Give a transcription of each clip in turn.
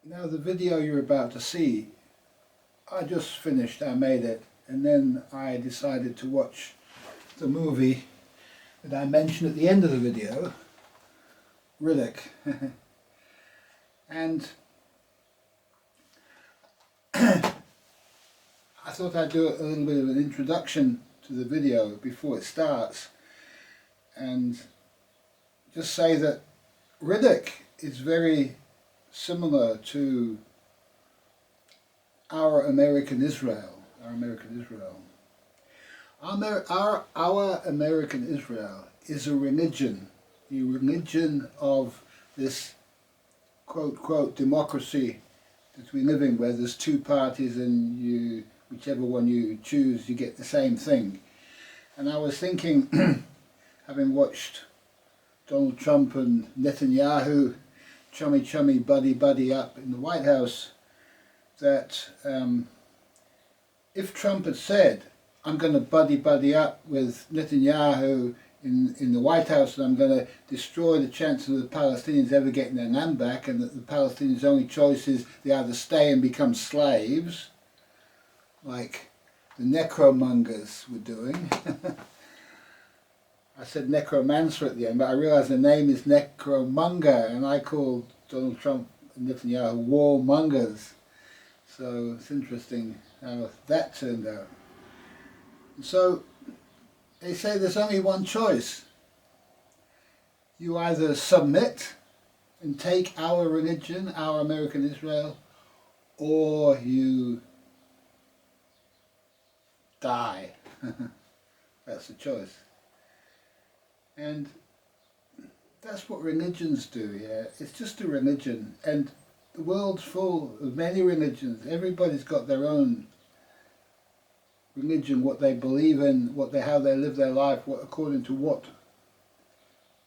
Now the video you're about to see, I just finished, I made it, and then I decided to watch the movie that I mentioned at the end of the video, Riddick. And I thought I'd do a little bit of an introduction to the video before it starts, and just say that Riddick is very similar to our American Israel. Our American Israel is a religion, the religion of this quote quote democracy that we live in, where there's two parties and whichever one you choose, you get the same thing. And I was thinking, having watched Donald Trump and Netanyahu chummy buddy up in the White House, that if Trump had said, I'm going to buddy up with Netanyahu in the White House, and I'm going to destroy the chances of the Palestinians ever getting their land back, and that the Palestinians' only choice is they either stay and become slaves, like the necromongers were doing. I said necromancer at the end, but I realised the name is necromonger, and I called Donald Trump and Netanyahu warmongers. So it's interesting how that turned out. So they say there's only one choice. You either submit and take our religion, our American Israel, or you die. That's the choice. And that's what religions do, yeah. It's just a religion, and the world's full of many religions. Everybody's got their own religion, what they believe in, how they live their life, according to what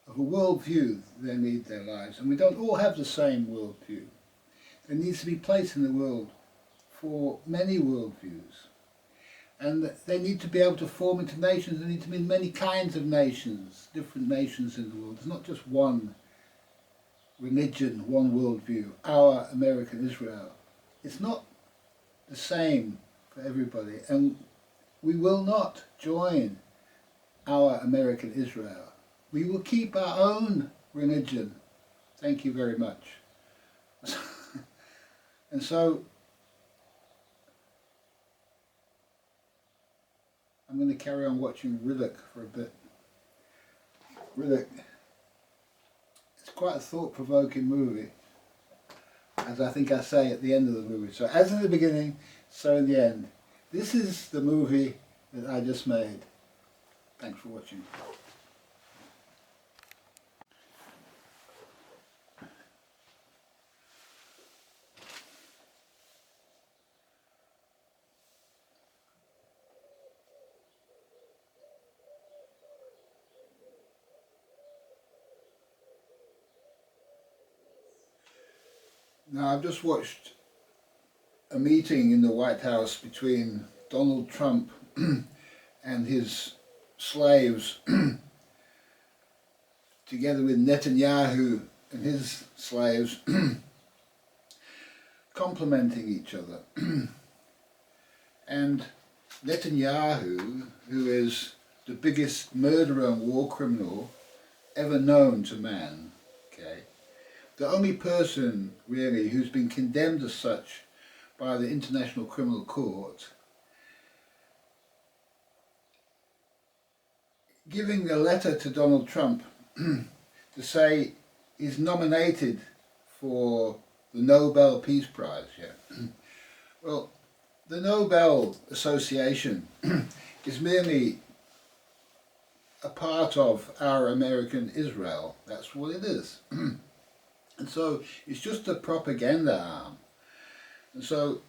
of a worldview they lead their lives. And we don't all have the same worldview. There needs to be place in the world for many worldviews. And they need to be able to form into nations. There need to be many kinds of nations, different nations in the world. There's not just one religion, one worldview, our American Israel. It's not the same for everybody. And we will not join our American Israel. We will keep our own religion. Thank you very much. And so I'm going to carry on watching Riddick for a bit. Riddick, it's quite a thought-provoking movie, as I think I say at the end of the movie. So as in the beginning, so in the end. This is the movie that I just made. Thanks for watching. Now, I've just watched a meeting in the White House between Donald Trump and his slaves, together with Netanyahu and his slaves, complimenting each other. And Netanyahu, who is the biggest murderer and war criminal ever known to man, okay, the only person really who's been condemned as such by the International Criminal Court, giving a letter to Donald Trump to say he's nominated for the Nobel Peace Prize. Yeah. Well, the Nobel Association is merely a part of our American Israel. That's what it is. And so it's just a propaganda arm. And so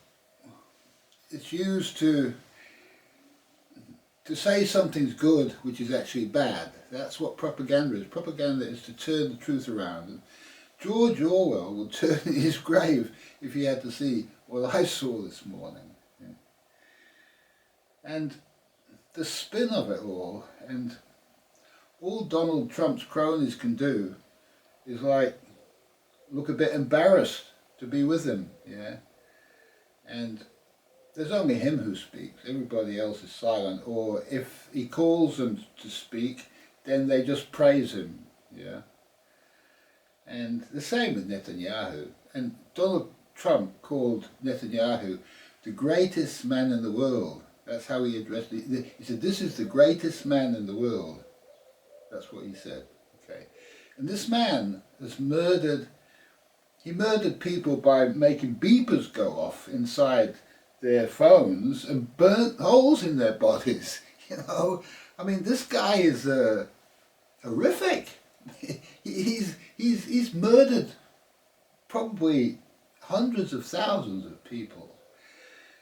it's used to say something's good which is actually bad. That's what propaganda is. Propaganda is to turn the truth around. And George Orwell would turn in his grave if he had to see what I saw this morning. Yeah. And the spin of it all, and all Donald Trump's cronies can do, is like look a bit embarrassed to be with him, yeah. And there's only him who speaks. Everybody else is silent. Or if he calls them to speak, then they just praise him, yeah. And the same with Netanyahu. And Donald Trump called Netanyahu the greatest man in the world. That's how he addressed it. He said, "This is the greatest man in the world." That's what he said. Okay. And this man has murdered, he murdered people by making beepers go off inside their phones and burnt holes in their bodies. You know, I mean, this guy is horrific. He's murdered probably hundreds of thousands of people.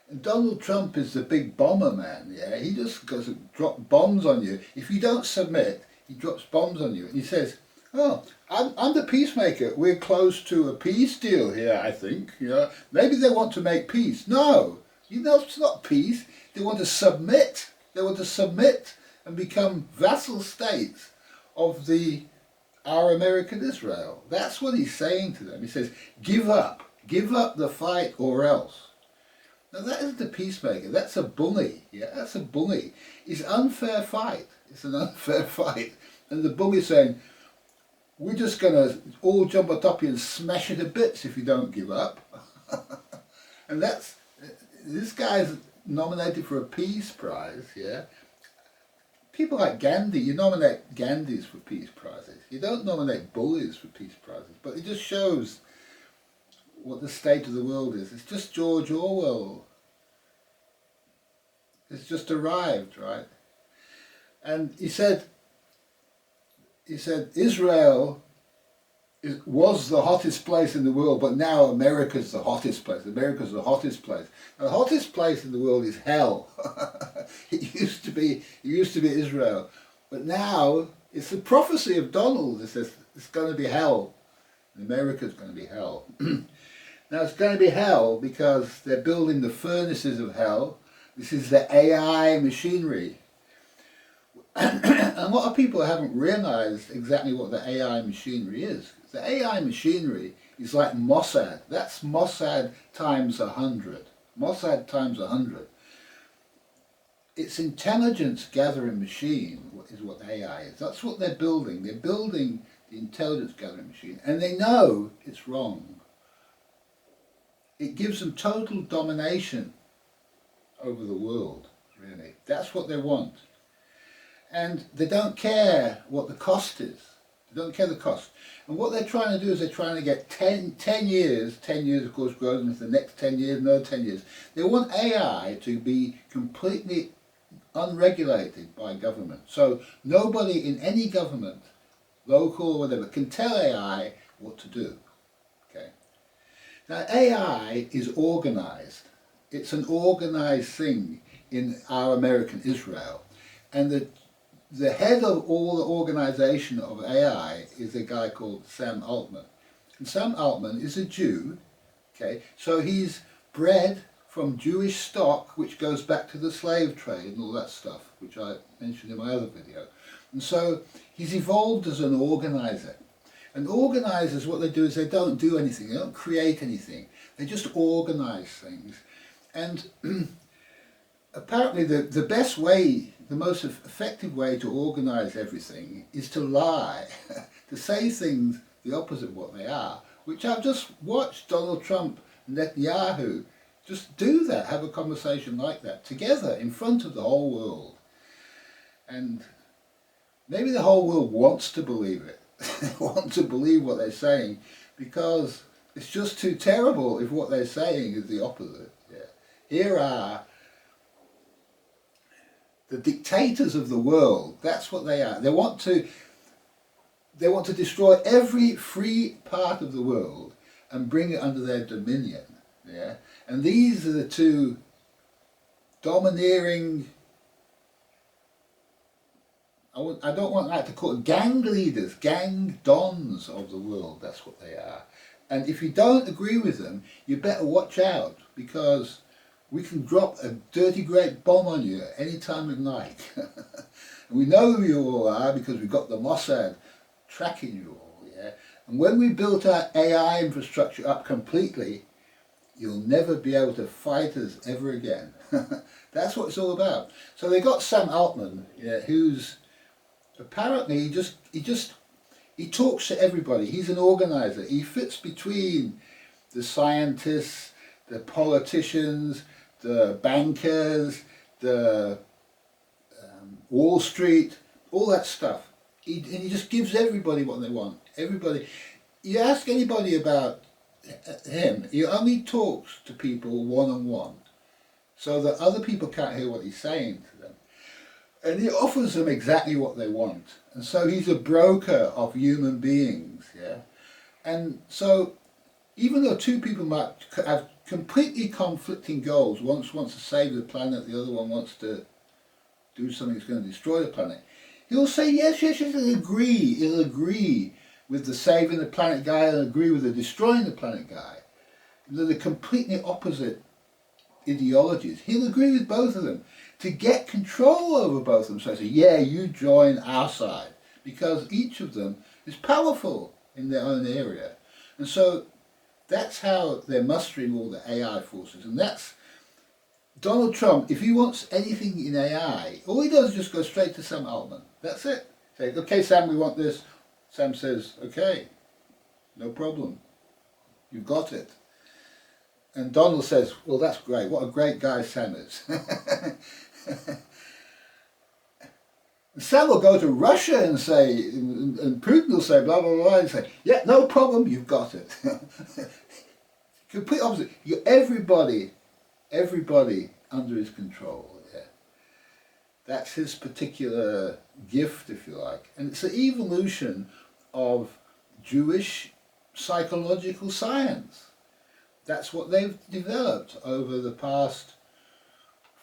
And Donald Trump is the big bomber man, yeah? He just goes to drop bombs on you. If you don't submit, he drops bombs on you. And he says, "Oh, I'm the peacemaker. We're close to a peace deal here, I think. You know, maybe they want to make peace." No, you know, it's not peace. They want to submit. They want to submit and become vassal states of our American Israel. That's what he's saying to them. He says, give up the fight or else. Now that isn't a peacemaker, that's a bully, yeah, that's a bully. It's an unfair fight, it's an unfair fight. And the bully's saying, we're just going to all jump on top of you and smash you to bits if you don't give up. And this guy's nominated for a peace prize, yeah. People like Gandhi, you nominate Gandhis for peace prizes. You don't nominate bullies for peace prizes, but it just shows what the state of the world is. It's just George Orwell. It's just arrived, right? And he said Israel was the hottest place in the world, but now America's the hottest place. America's the hottest place. Now, the hottest place in the world is hell. It used to be Israel, but now it's the prophecy of Donald. It says it's going to be hell. America's going to be hell. Now it's going to be hell because they're building the furnaces of hell. This is the AI machinery. And a lot of people haven't realized exactly what the AI machinery is. The AI machinery is like Mossad. That's Mossad times 100. Mossad times 100. It's intelligence gathering machine is what AI is. That's what they're building. They're building the intelligence gathering machine. And they know it's wrong. It gives them total domination over the world, really. That's what they want. And they don't care what the cost is. They don't care the cost. And what they're trying to do is they're trying to get 10 years of course grows into the next 10 years, another 10 years. They want AI to be completely unregulated by government. So nobody in any government, local or whatever, can tell AI what to do. Okay. Now AI is organized. It's an organized thing in our American Israel. And the head of all the organization of AI is a guy called Sam Altman. And Sam Altman is a Jew, okay, so he's bred from Jewish stock, which goes back to the slave trade and all that stuff, which I mentioned in my other video. And so he's evolved as an organizer. And organizers, what they do is they don't do anything, they don't create anything, they just organize things. And apparently the best way, the most effective way to organize everything is to lie, to say things the opposite of what they are, which I've just watched Donald Trump and NetandYahoo just do that, have a conversation like that, together in front of the whole world. And maybe the whole world wants to believe it, they want to believe what they're saying, because it's just too terrible if what they're saying is the opposite. Yeah. Here are the dictators of the world. That's what they are. They want to destroy every free part of the world and bring it under their dominion. Yeah, and these are the two domineering. I don't want that to call it gang leaders, gang dons of the world. That's what they are. And if you don't agree with them, you better watch out, because we can drop a dirty great bomb on you any time we like. And we know who you all are because we've got the Mossad tracking you all, yeah? And when we built our AI infrastructure up completely, you'll never be able to fight us ever again. That's what it's all about. So they got Sam Altman, yeah, who's apparently he talks to everybody. He's an organizer. He fits between the scientists, the politicians, the bankers, the Wall Street, all that stuff. And he just gives everybody what they want. Everybody. You ask anybody about him, he only talks to people one-on-one, so that other people can't hear what he's saying to them. And he offers them exactly what they want. And so he's a broker of human beings, yeah? And so even though two people might have completely conflicting goals, one wants to save the planet, the other one wants to do something that's going to destroy the planet, he'll say yes, yes, yes, he'll agree with the saving the planet guy and agree with the destroying the planet guy. They're completely opposite ideologies. He'll agree with both of them to get control over both of them. So I say, yeah, you join our side, because each of them is powerful in their own area. And so that's how they're mustering all the AI forces. And that's Donald Trump. If he wants anything in AI, all he does is just go straight to Sam Altman. That's it. Say, okay, Sam, we want this. Sam says, okay, no problem. You got it. And Donald says, well, that's great. What a great guy Sam is. Sam will go to Russia and say, and Putin will say, blah, blah, blah, and say, yeah, no problem, you've got it. Complete opposite. Everybody under his control. Yeah. That's his particular gift, if you like. And it's an evolution of Jewish psychological science. That's what they've developed over the past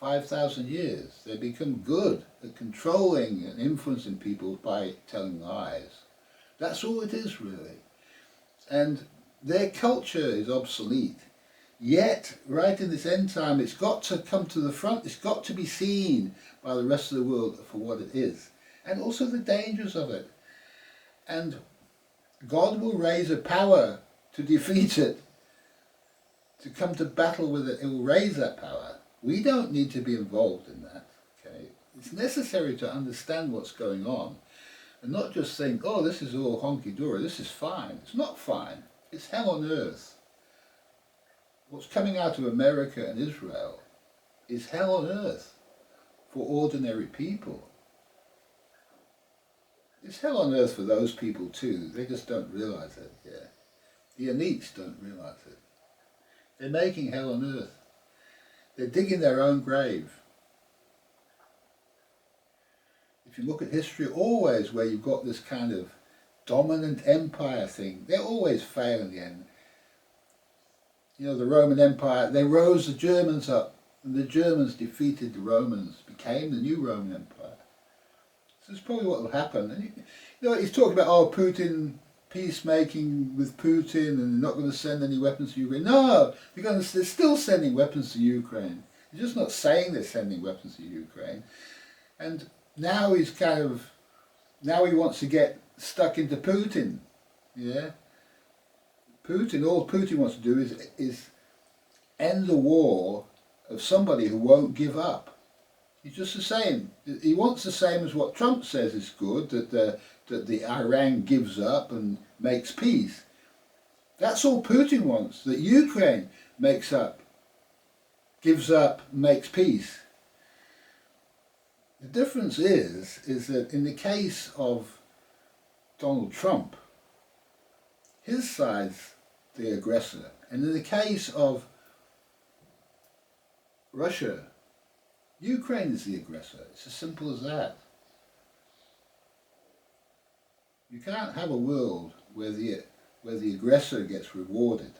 5,000 years. They become good at controlling and influencing people by telling lies. That's all it is, really. And their culture is obsolete. Yet, right in this end time, it's got to come to the front. It's got to be seen by the rest of the world for what it is. And also the dangers of it. And God will raise a power to defeat it, to come to battle with it. It will raise that power. We don't need to be involved in that. Okay? It's necessary to understand what's going on and not just think, oh, this is all honky-dory, this is fine. It's not fine. It's hell on earth. What's coming out of America and Israel is hell on earth for ordinary people. It's hell on earth for those people too. They just don't realize it. Yeah, the elites don't realize it. They're making hell on earth. They're digging their own grave. If you look at history, always where you've got this kind of dominant empire thing, they always fail in the end. You know, the Roman Empire, they rose the Germans up, and the Germans defeated the Romans, became the new Roman Empire. So that's probably what will happen. And you know, he's talking about, oh, Putin, peacemaking with Putin, and they're not going to send any weapons to Ukraine. No, they're still sending weapons to Ukraine. They're just not saying they're sending weapons to Ukraine. And now now he wants to get stuck into Putin. Yeah. All Putin wants to do is end the war of somebody who won't give up. He's just the same. He wants the same as what Trump says is good, that the Iran gives up and makes peace. That's all Putin wants, that Ukraine gives up, makes peace. The difference is that in the case of Donald Trump, his side's the aggressor. And in the case of Russia, Ukraine is the aggressor. It's as simple as that. You can't have a world where the aggressor gets rewarded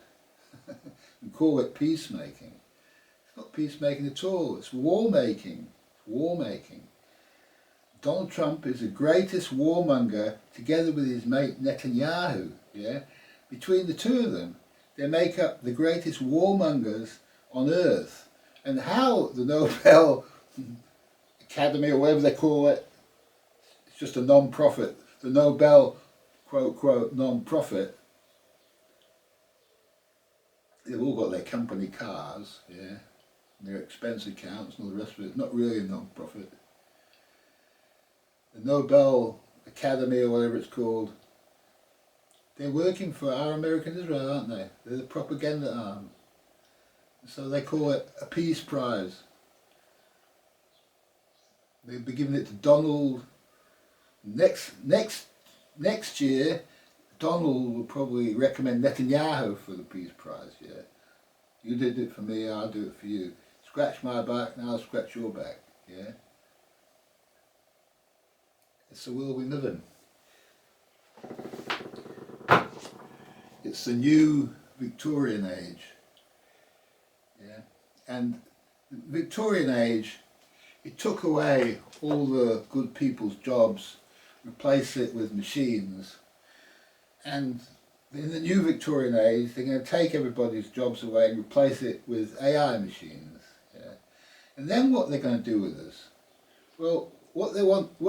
and call it peacemaking. It's not peacemaking at all. It's war making. War making. Donald Trump is the greatest warmonger, together with his mate NetandYahoo. Yeah, between the two of them, they make up the greatest warmongers on earth. And how the Nobel Academy, or whatever they call it, it's just a non-profit, the Nobel quote non-profit, they've all got their company cars, yeah, their expense accounts and all the rest of it. Not really a non-profit. The Nobel Academy or whatever it's called, they're working for our American Israel, aren't they? They're the propaganda arm. So they call it a peace prize. They'll be giving it to Donald. Next year, Donald will probably recommend NetandYahoo for the peace prize. Yeah, you did it for me, I'll do it for you. Scratch my back, now I'll scratch your back. Yeah, it's the world we live in. It's the new Victorian age. Yeah, and the Victorian age, it took away all the good people's jobs, replaced it with machines. And in the new Victorian age, they're going to take everybody's jobs away and replace it with AI machines. Yeah. And then what they're going to do with us? Well, what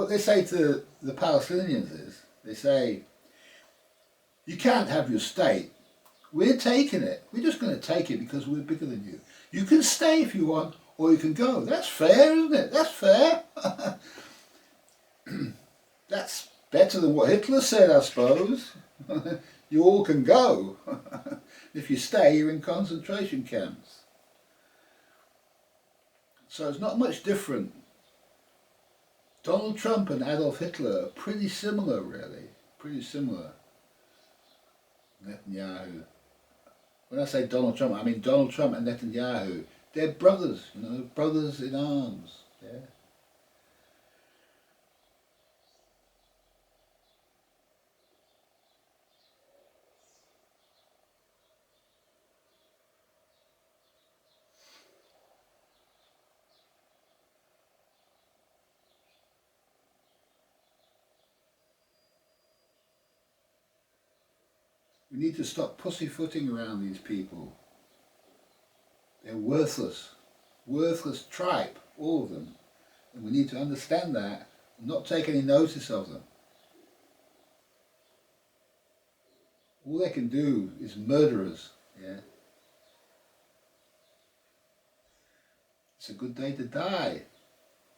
they say to the Palestinians is, they say, you can't have your state. We're taking it. We're just going to take it because we're bigger than you. You can stay if you want, or you can go. That's fair, isn't it? That's fair. That's better than what Hitler said, I suppose. You all can go. If you stay, you're in concentration camps. So it's not much different. Donald Trump and Adolf Hitler are pretty similar, really. Pretty similar. Netanyahu. When I say Donald Trump, I mean Donald Trump and Netanyahu. They're brothers, you know, brothers in arms. Yeah. We need to stop pussyfooting around these people. They're worthless. Worthless tripe, all of them. And we need to understand that and not take any notice of them. All they can do is murder us. Yeah. It's a good day to die.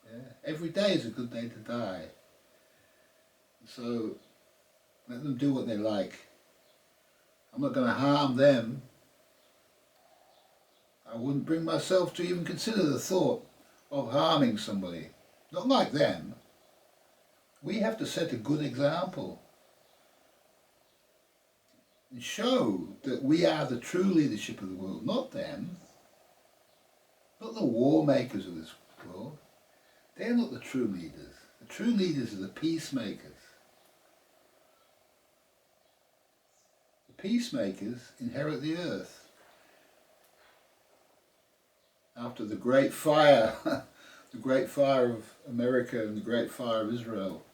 Yeah. Every day is a good day to die. So let them do what they like. I'm not going to harm them. I wouldn't bring myself to even consider the thought of harming somebody. Not like them. We have to set a good example and show that we are the true leadership of the world, not them, not the war makers of this world. They're not the true leaders. The true leaders are the peacemakers. The peacemakers inherit the earth. After the great fire, the great fire of America and the great fire of Israel,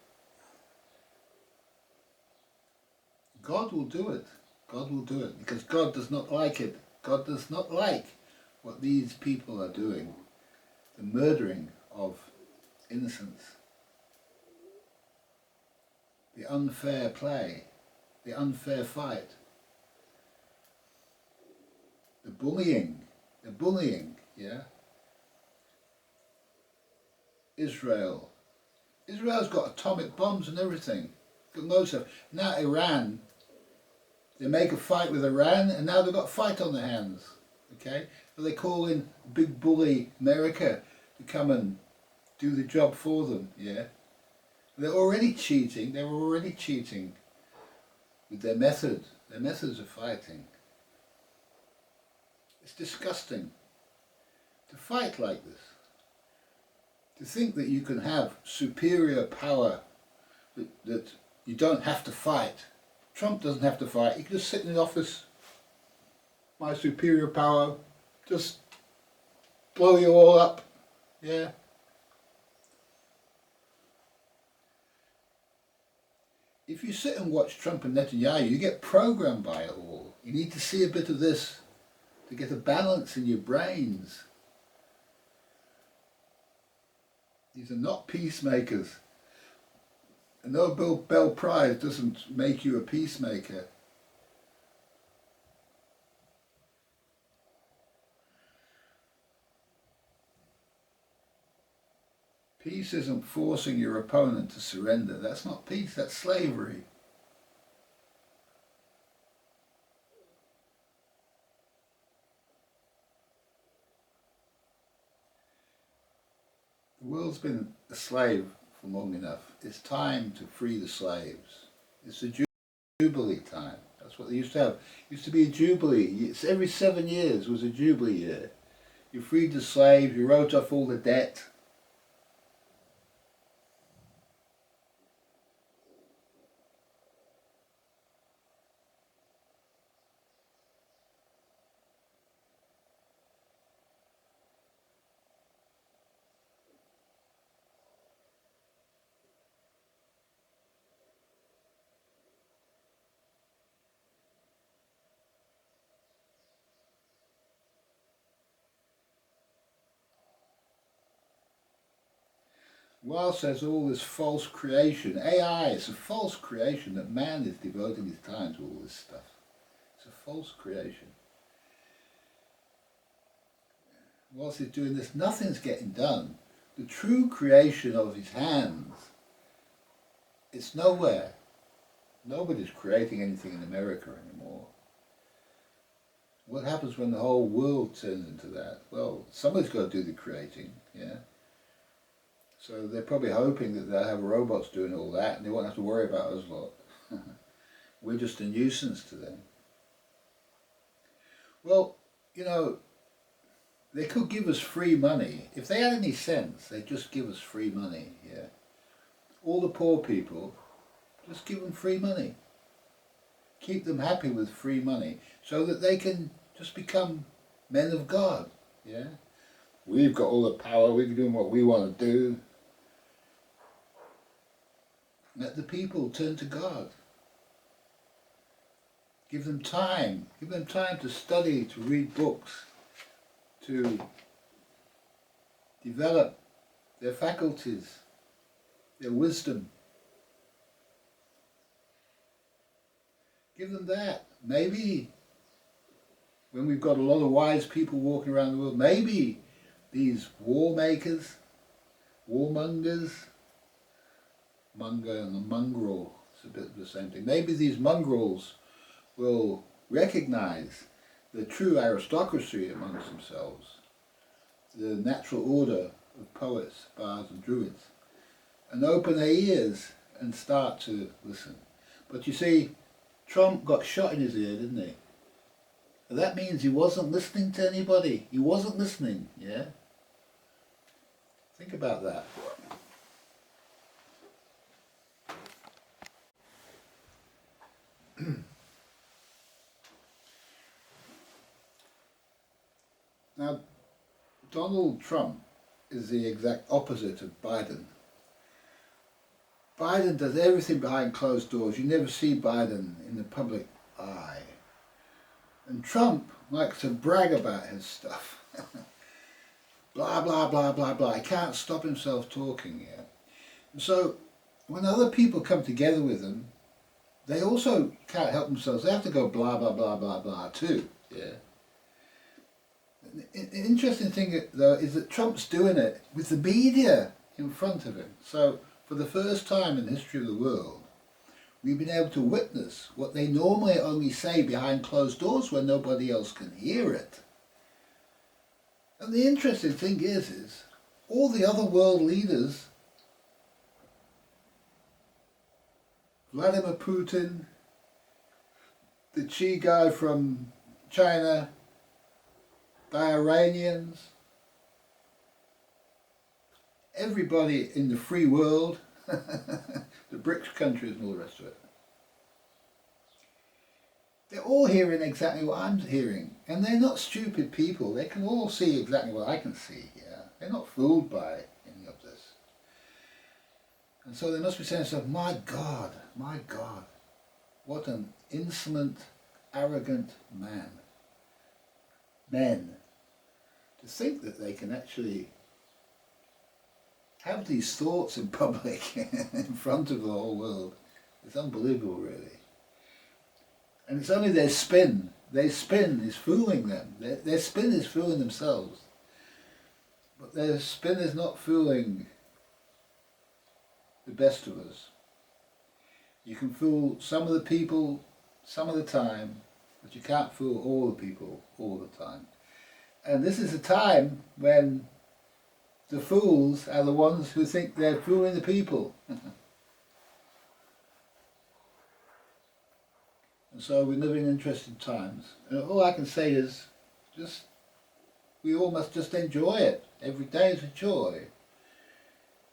God will do it. God will do it because God does not like it. God does not like what these people are doing, the murdering of innocents, the unfair play, the unfair fight, the bullying, yeah? Israel's got atomic bombs and everything. Got loads of. Now Iran, they make a fight with Iran and now they've got a fight on their hands. Okay? So they call in big bully America to come and do the job for them, yeah? They're already cheating with their methods of fighting. It's disgusting to fight like this. To think that you can have superior power, that you don't have to fight. Trump doesn't have to fight. He can just sit in the office. My superior power, just blow you all up. Yeah. If you sit and watch Trump and Netanyahu, you get programmed by it all. You need to see a bit of this to get a balance in your brains. These are not peacemakers. A Nobel Prize doesn't make you a peacemaker. Peace isn't forcing your opponent to surrender. That's not peace, that's slavery. The world's been a slave for long enough. It's time to free the slaves. It's a jubilee time. That's what they used to have. It used to be a jubilee. It's every 7 years was a jubilee year. You freed the slaves, you wrote off all the debt. Whilst there's all this false creation, AI is a false creation that man is devoting his time to all this stuff. It's a false creation. Whilst he's doing this, nothing's getting done. The true creation of his hands, it's nowhere. Nobody's creating anything in America anymore. What happens when the whole world turns into that? Well, somebody's got to do the creating, yeah? So they're probably hoping that they'll have robots doing all that and they won't have to worry about us lot. We're just a nuisance to them. Well, you know, they could give us free money. If they had any sense, they'd just give us free money, yeah. All the poor people, just give them free money. Keep them happy with free money so that they can just become men of God, yeah. We've got all the power, we can do what we want to do. Let the people turn to God. Give them time to study, to read books, to develop their faculties, their wisdom. Give them that. Maybe when we've got a lot of wise people walking around the world, maybe these war makers, warmongers, monger and the mongrel, it's a bit of the same thing. Maybe these mongrels will recognize the true aristocracy amongst themselves, the natural order of poets, bards and druids, and open their ears and start to listen. But you see, Trump got shot in his ear, didn't he? And that means he wasn't listening to anybody. He wasn't listening, yeah? Think about that. Now, Donald Trump is the exact opposite of Biden. Biden does everything behind closed doors. You never see Biden in the public eye. And Trump likes to brag about his stuff. Blah, blah, blah, blah, blah. He can't stop himself talking, yeah? And so, when other people come together with him, they also can't help themselves. They have to go blah, blah, blah, blah, blah too, yeah? The interesting thing, though, is that Trump's doing it with the media in front of him. So, for the first time in the history of the world, we've been able to witness what they normally only say behind closed doors where nobody else can hear it. And the interesting thing is all the other world leaders, Vladimir Putin, the Xi guy from China, the Iranians, everybody in the free world, the BRICS countries and all the rest of it, they're all hearing exactly what I'm hearing. And they're not stupid people. They can all see exactly what I can see, yeah. They're not fooled by any of this. And so they must be saying to themselves, my God, what an insolent, arrogant man. Men. To think that they can actually have these thoughts in public in front of the whole world. It's unbelievable, really. And it's only their spin. Their spin is fooling them. Their spin is fooling themselves. But their spin is not fooling the best of us. You can fool some of the people some of the time, but you can't fool all the people all the time. And this is a time when the fools are the ones who think they're fooling the people. And so we live in interesting times. And all I can say is, we all must just enjoy it. Every day is a joy.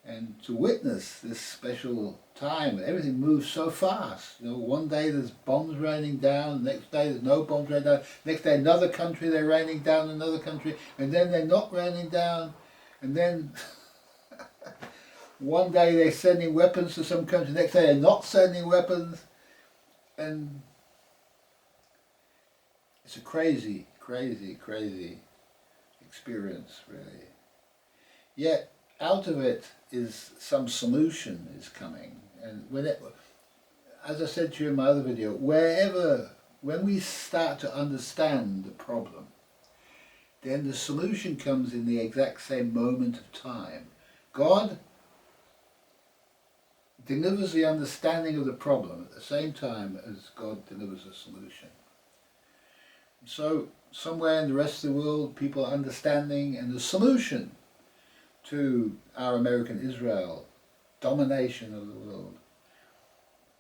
And to witness this special time, everything moves so fast. You know, one day there's bombs raining down, the next day there's no bombs raining down, next day another country they're raining down another country, and then they're not raining down, and then one day they're sending weapons to some country, next day they're not sending weapons, and it's a crazy, crazy, crazy experience, really. Yet out of it is some solution is coming, and as I said to you in my other video, when we start to understand the problem, then the solution comes in the exact same moment of time. God delivers the understanding of the problem at the same time as God delivers the solution. So somewhere in the rest of the world people are understanding, and the solution to our American Israel domination of the world,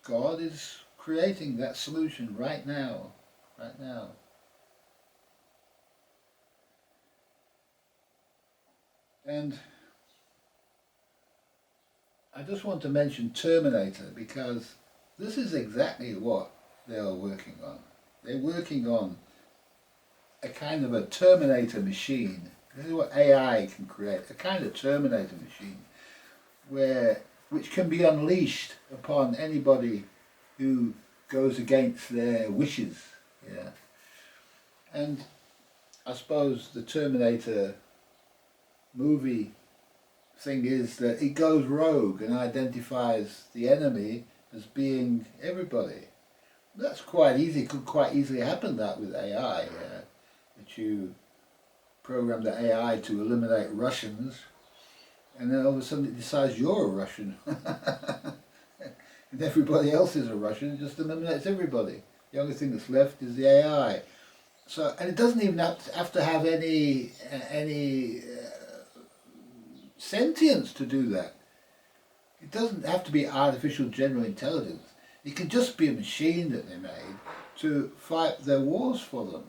God is creating that solution right now, right now. And I just want to mention Terminator, because this is exactly what they are working on. They're working on a kind of a Terminator machine. This is what AI can create, a kind of Terminator machine which can be unleashed upon anybody who goes against their wishes. Yeah. And I suppose the Terminator movie thing is that it goes rogue and identifies the enemy as being everybody. That's quite easy, could quite easily happen that with AI, that you program the AI to eliminate Russians, and then all of a sudden it decides you're a Russian. And everybody else is a Russian, it just eliminates everybody. The only thing that's left is the AI. So, and it doesn't even have to have any sentience to do that. It doesn't have to be artificial general intelligence. It can just be a machine that they made to fight their wars for them.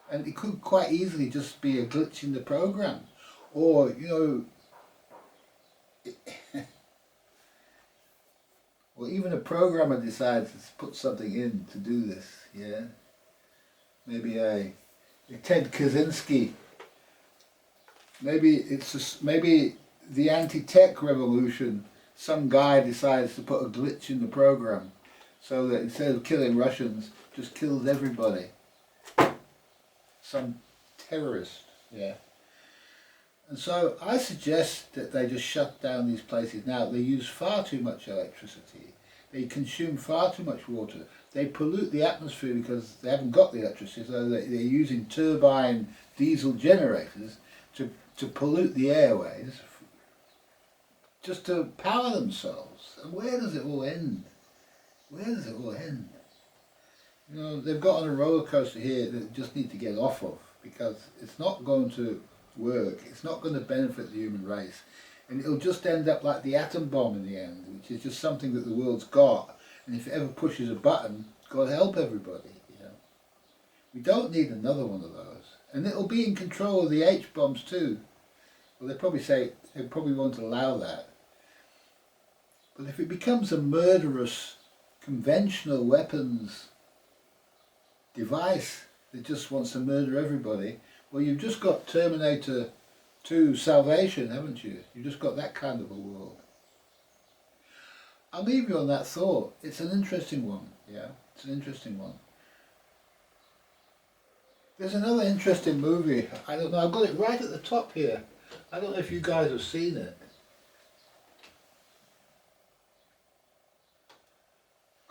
And it could quite easily just be a glitch in the program. Or, you know, or even a programmer decides to put something in to do this, yeah? Maybe a Ted Kaczynski. Maybe the anti-tech revolution, some guy decides to put a glitch in the program so that instead of killing Russians, just kills everybody. Some terrorist, yeah. And so I suggest that they just shut down these places now. They use far too much electricity. They consume far too much water. They pollute the atmosphere because they haven't got the electricity, so they're using turbine diesel generators to pollute the airways just to power themselves. And where does it all end? Where does it all end? You know, they've got on a roller coaster here that they just need to get off of, because it's not going to work. It's not going to benefit the human race. And it'll just end up like the atom bomb in the end, which is just something that the world's got. And if it ever pushes a button, God help everybody, you know. We don't need another one of those. And it'll be in control of the H-bombs too. Well, they probably won't allow that. But if it becomes a murderous, conventional weapons device that just wants to murder everybody, well, you've just got Terminator 2 Salvation, haven't you? You've just got that kind of a world. I'll leave you on that thought. It's an interesting one, yeah? It's an interesting one. There's another interesting movie, I don't know, I've got it right at the top here. I don't know if you guys have seen it.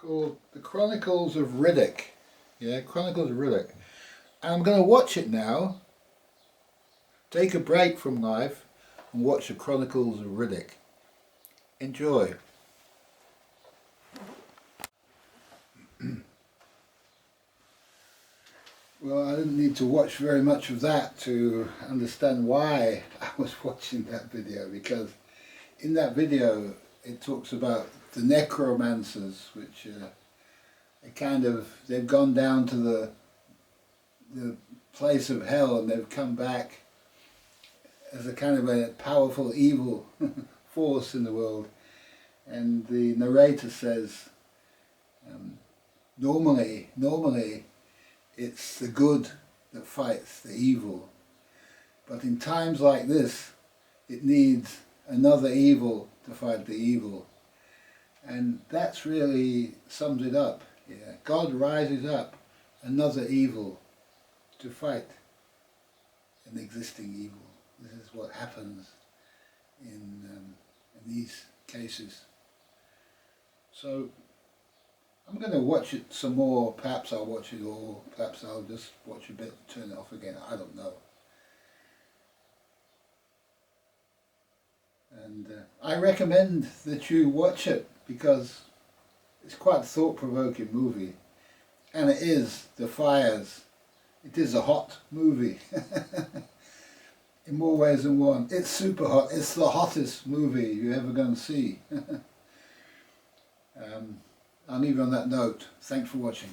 called The Chronicles of Riddick. Yeah, Chronicles of Riddick. And I'm going to watch it now, take a break from life and watch The Chronicles of Riddick. Enjoy. Well, I didn't need to watch very much of that to understand why I was watching that video, because in that video it talks about the necromancers, which they've gone down to the place of hell, and they've come back as a kind of a powerful evil force in the world. And the narrator says, normally it's the good that fights the evil, but in times like this it needs another evil to fight the evil. And that's really sums it up. Yeah. God rises up another evil to fight an existing evil. This is what happens in these cases. So I'm going to watch it some more. Perhaps I'll watch it all. Perhaps I'll just watch a bit and turn it off again. I don't know. And I recommend that you watch it, because it's quite a thought-provoking movie. And it is The Fires. It is a hot movie. In more ways than one. It's super hot. It's the hottest movie you're ever going to see. I'll leave you on that note. Thanks for watching.